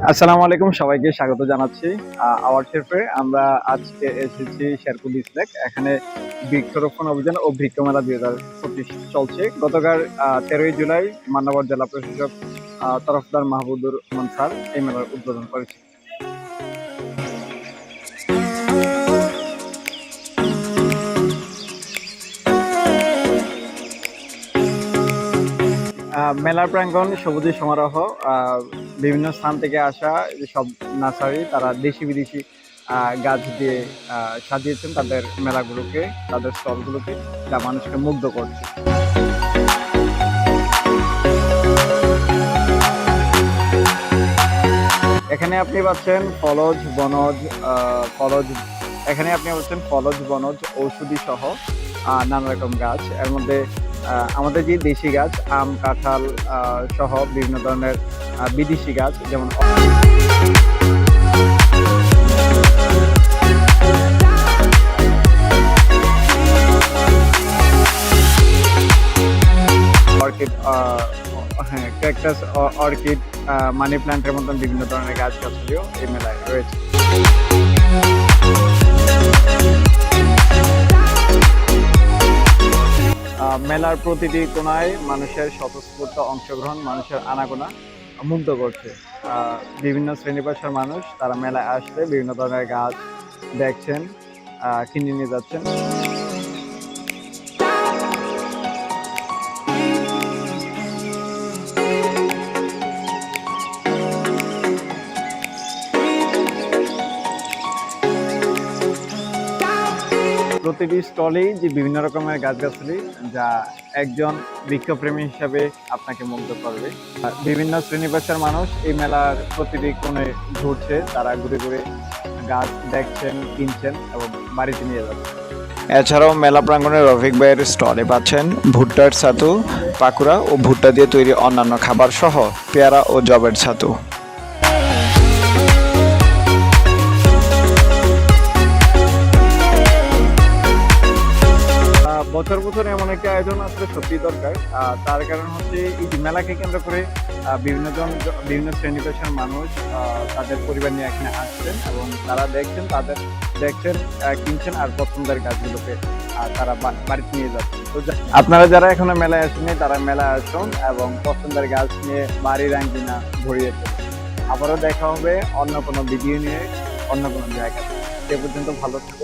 আসসালামু আলাইকুম, সবাইকে স্বাগত জানাচ্ছি আওয়ার শেরফে। আমরা আজকে এসেছি শেরপুর ডিস্ট্রিক্ট। এখানে বৃক্ষরোপণ অভিযান ও বৃক্ষ মেলা 2025 চলছে। গতকাল 13ই জুলাই মান্নাবাদ জেলা প্রশাসক তরফদার মাহবুবুর রহমান স্যার এই মেলার উদ্বোধন করেছে। মেলার প্রাঙ্গণ সবুজে সমারোহ, বিভিন্ন স্থান থেকে আসা সব নার্সারি, তারা দেশি বিদেশি গাছ দিয়ে সাজিয়েছেন তাদের মেলাগুলোকে, তাদের স্টলগুলোকে, যা মানুষকে মুগ্ধ করছে। এখানে আপনি পাচ্ছেন ফলজ বনজ ফলজ এখানে আপনি পাচ্ছেন ফলজ বনজ ঔষধি সহ নানা রকম গাছ। এর মধ্যে আমাদের যে দেশি গাছ আম কাঁঠাল সহ বিভিন্ন ধরনের বিদেশি গাছ, যেমন অর্কিড, হ্যাঁ ক্যাকটাস, অর্কিড, মানি প্ল্যান্টের মতন বিভিন্ন ধরনের গাছ গাছগুলিও এই মেলায় রয়েছে। মেলার প্রতিটি কোণায় মানুষের স্বতঃস্ফূর্ত অংশগ্রহণ, মানুষের আনাগোনা মুগ্ধ করছে। বিভিন্ন শ্রেণী পেশার মানুষ তারা মেলায় আসলে বিভিন্ন ধরনের গাছ দেখছেন, কিনে নিয়ে যাচ্ছেন। প্রতিটি স্টলেই যে বিভিন্ন রকমের গাছগাছালি, যা একজন বৃক্ষপ্রেমী হিসাবে আপনাকে মুগ্ধ করবে। বিভিন্ন শ্রেণী পেশার মানুষ এই মেলার প্রতিটি কোণে ঘুরছে, তারা ঘুরে ঘুরে গাছ দেখছেন, কিনছেন এবং বাড়িতে নিয়ে যাচ্ছেন। এছাড়াও মেলা প্রাঙ্গণে রফিক ভাইয়ের স্টলে পাচ্ছেন ভুট্টার ছাতু, পাকুড়া ও ভুট্টা দিয়ে তৈরি অন্যান্য খাবার সহ পেয়ারা ও জবের ছাতু। বছর বছর এমন একটা আয়োজন আসলে সত্যি দরকার। তার কারণ হচ্ছে এই যে মেলাকে কেন্দ্র করে বিভিন্ন শ্রেণী পেশার মানুষ তাদের পরিবার নিয়ে এখানে আসছেন এবং তারা দেখছেন, কিনছেন আর পছন্দের গাছগুলোকে তারা বাড়িতে নিয়ে যাচ্ছেন। তো আপনারা যারা এখনো মেলায় আসেননি তারা মেলায় আসুন এবং পছন্দের গাছ নিয়ে বাড়ির আঙ্গিনা ভরিয়ে ফেলুন। আবারও দেখা হবে অন্য কোনো ভিডিও নিয়ে, অন্য কোনো জায়গায়। সে পর্যন্ত ভালো থাকুন।